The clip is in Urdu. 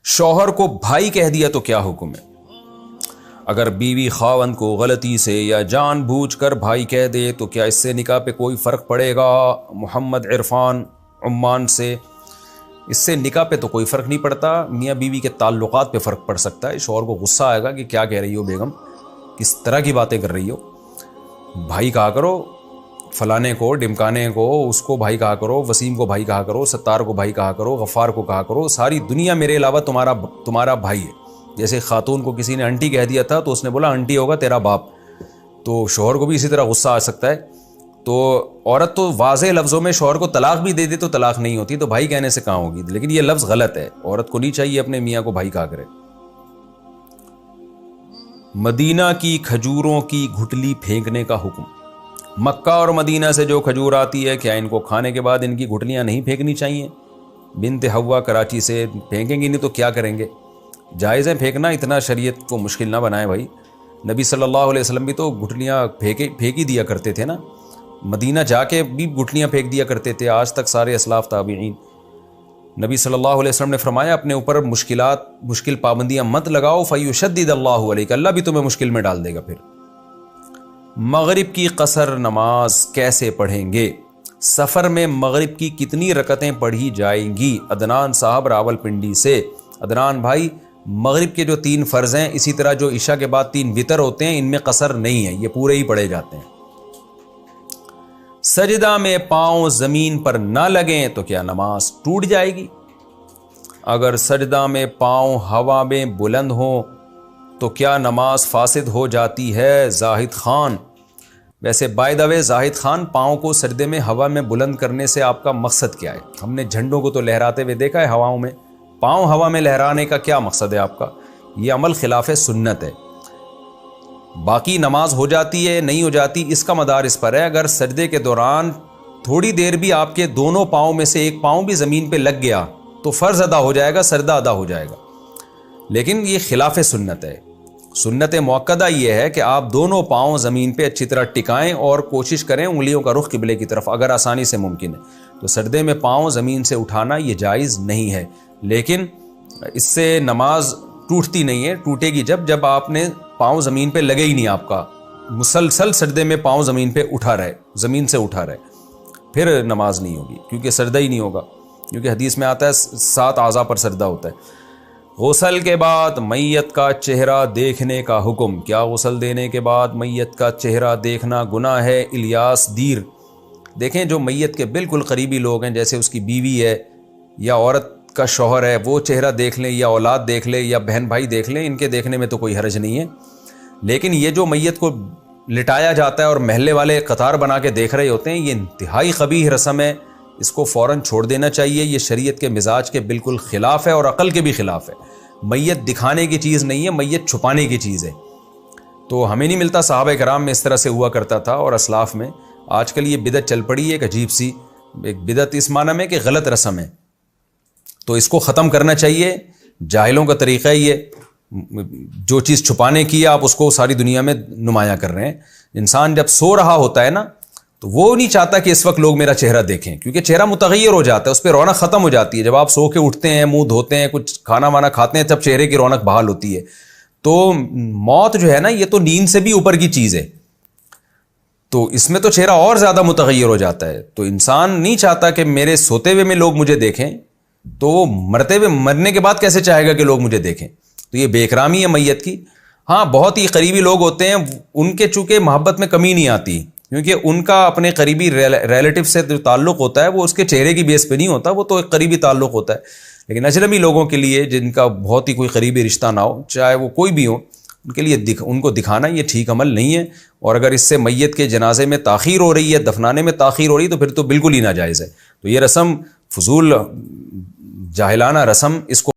شوہر کو بھائی کہہ دیا تو کیا حکم ہے؟ اگر بیوی خاوند کو غلطی سے یا جان بوجھ کر بھائی کہہ دے تو کیا اس سے نکاح پہ کوئی فرق پڑے گا؟ محمد عرفان عمان سے، اس سے نکاح پہ تو کوئی فرق نہیں پڑتا، میاں بیوی کے تعلقات پہ فرق پڑ سکتا ہے۔ شوہر کو غصہ آئے گا کہ کیا کہہ رہی ہو بیگم، کس طرح کی باتیں کر رہی ہو، بھائی کہا کرو، فلانے کو ڈمکانے کو اس کو بھائی کہا کرو، وسیم کو بھائی کہا کرو، ستار کو بھائی کہا کرو، غفار کو کہا کرو، ساری دنیا میرے علاوہ تمہارا بھائی ہے۔ جیسے خاتون کو کسی نے انٹی کہہ دیا تھا تو اس نے بولا انٹی ہوگا تیرا باپ، تو شوہر کو بھی اسی طرح غصہ آ سکتا ہے۔ تو عورت تو واضح لفظوں میں شوہر کو طلاق بھی دے دے تو طلاق نہیں ہوتی، تو بھائی کہنے سے کہاں ہوگی، لیکن یہ لفظ غلط ہے، عورت کو نہیں چاہیے اپنے میاں کو بھائی کہا کرے۔ مدینہ کی کھجوروں کی گھٹلی پھینکنے کا حکم۔ مکہ اور مدینہ سے جو کھجور آتی ہے کیا ان کو کھانے کے بعد ان کی گھٹلیاں نہیں پھینکنی چاہیے؟ بنت حوا کراچی سے، پھینکیں گی نہیں تو کیا کریں گے؟ جائز ہے پھینکنا، اتنا شریعت کو مشکل نہ بنائے بھائی۔ نبی صلی اللہ علیہ وسلم بھی تو گھٹلیاں پھینکی دیا کرتے تھے نا، مدینہ جا کے بھی گھٹلیاں پھینک دیا کرتے تھے، آج تک سارے اسلاف تابعین۔ نبی صلی اللہ علیہ وسلم نے فرمایا اپنے اوپر مشکل پابندیاں مت لگاؤ، فیشدد اللہ علیک، اللہ بھی تمہیں مشکل میں ڈال دے گا۔ پھر مغرب کی قصر نماز کیسے پڑھیں گے؟ سفر میں مغرب کی کتنی رکعتیں پڑھی جائیں گی؟ عدنان صاحب راول پنڈی سے۔ عدنان بھائی، مغرب کے جو 3 فرض ہیں، اسی طرح جو عشاء کے بعد 3 وتر ہوتے ہیں، ان میں قصر نہیں ہے، یہ پورے ہی پڑھے جاتے ہیں۔ سجدہ میں پاؤں زمین پر نہ لگیں تو کیا نماز ٹوٹ جائے گی؟ اگر سجدہ میں پاؤں ہوا میں بلند ہوں تو کیا نماز فاسد ہو جاتی ہے؟ زاہد خان۔ ویسے بائی دا وے زاہد خان، پاؤں کو سجدے میں ہوا میں بلند کرنے سے آپ کا مقصد کیا ہے؟ ہم نے جھنڈوں کو تو لہراتے ہوئے دیکھا ہے ہواؤں میں، پاؤں ہوا میں لہرانے کا کیا مقصد ہے آپ کا؟ یہ عمل خلاف سنت ہے۔ باقی نماز ہو جاتی ہے نہیں ہو جاتی، اس کا مدار اس پر ہے، اگر سجدے کے دوران تھوڑی دیر بھی آپ کے دونوں پاؤں میں سے ایک پاؤں بھی زمین پہ لگ گیا تو فرض ادا ہو جائے گا، سجدہ ادا ہو جائے گا، لیکن یہ خلاف سنت ہے۔ سنت مؤکدہ یہ ہے کہ آپ دونوں پاؤں زمین پہ اچھی طرح ٹکائیں اور کوشش کریں انگلیوں کا رخ قبلے کی طرف، اگر آسانی سے ممکن ہے تو سجدے میں پاؤں زمین سے اٹھانا یہ جائز نہیں ہے، لیکن اس سے نماز ٹوٹتی نہیں ہے، ٹوٹے گی جب آپ نے پاؤں زمین پہ لگے ہی نہیں، آپ کا مسلسل سجدے میں پاؤں زمین پہ اٹھا رہے، زمین سے اٹھا رہے، پھر نماز نہیں ہوگی، کیونکہ سجدہ ہی نہیں ہوگا، کیونکہ حدیث میں آتا ہے 7 اعضاء پر سجدہ ہوتا ہے۔ غسل کے بعد میت کا چہرہ دیکھنے کا حکم۔ کیا غسل دینے کے بعد میت کا چہرہ دیکھنا گناہ ہے؟ الیاس دیر۔ دیکھیں، جو میت کے بالکل قریبی لوگ ہیں، جیسے اس کی بیوی ہے یا عورت کا شوہر ہے، وہ چہرہ دیکھ لیں، یا اولاد دیکھ لیں، یا بہن بھائی دیکھ لیں، ان کے دیکھنے میں تو کوئی حرج نہیں ہے، لیکن یہ جو میت کو لٹایا جاتا ہے اور محلے والے قطار بنا کے دیکھ رہے ہوتے ہیں، یہ انتہائی قبیح رسم ہے، اس کو فوراً چھوڑ دینا چاہیے، یہ شریعت کے مزاج کے بالکل خلاف ہے اور عقل کے بھی خلاف ہے۔ میت دکھانے کی چیز نہیں ہے، میت چھپانے کی چیز ہے، تو ہمیں نہیں ملتا، صحابہ کرام میں اس طرح سے ہوا کرتا تھا اور اسلاف میں۔ آج کل یہ بدعت چل پڑی ہے، ایک عجیب سی ایک بدعت، اس معنی میں کہ غلط رسم ہے، تو اس کو ختم کرنا چاہیے۔ جاہلوں کا طریقہ ہے یہ، جو چیز چھپانے کی ہے آپ اس کو ساری دنیا میں نمایاں کر رہے ہیں۔ انسان جب سو رہا ہوتا ہے نا تو وہ نہیں چاہتا کہ اس وقت لوگ میرا چہرہ دیکھیں، کیونکہ چہرہ متغیر ہو جاتا ہے، اس پہ رونق ختم ہو جاتی ہے۔ جب آپ سو کے اٹھتے ہیں، منہ دھوتے ہیں، کچھ کھانا وانا کھاتے ہیں، تب چہرے کی رونق بحال ہوتی ہے۔ تو موت جو ہے نا، یہ تو نیند سے بھی اوپر کی چیز ہے، تو اس میں تو چہرہ اور زیادہ متغیر ہو جاتا ہے۔ تو انسان نہیں چاہتا کہ میرے سوتے ہوئے میں لوگ مجھے دیکھیں، تو وہ مرنے کے بعد کیسے چاہے گا کہ لوگ مجھے دیکھیں؟ تو یہ بے اکرامی ہے میت کی۔ ہاں، بہت ہی قریبی لوگ ہوتے ہیں، ان کے چونکہ محبت میں کمی نہیں آتی، کیونکہ ان کا اپنے قریبی ریلیٹو سے جو تعلق ہوتا ہے وہ اس کے چہرے کی بیس پہ نہیں ہوتا، وہ تو ایک قریبی تعلق ہوتا ہے۔ لیکن اجنبی لوگوں کے لیے، جن کا بہت ہی کوئی قریبی رشتہ نہ ہو، چاہے وہ کوئی بھی ہو، ان کے لیے ان کو دکھانا یہ ٹھیک عمل نہیں ہے، اور اگر اس سے میت کے جنازے میں تاخیر ہو رہی ہے، دفنانے میں تاخیر ہو رہی ہے، تو پھر تو بالکل ہی ناجائز ہے۔ تو یہ رسم فضول جاہلانہ رسم، اس کو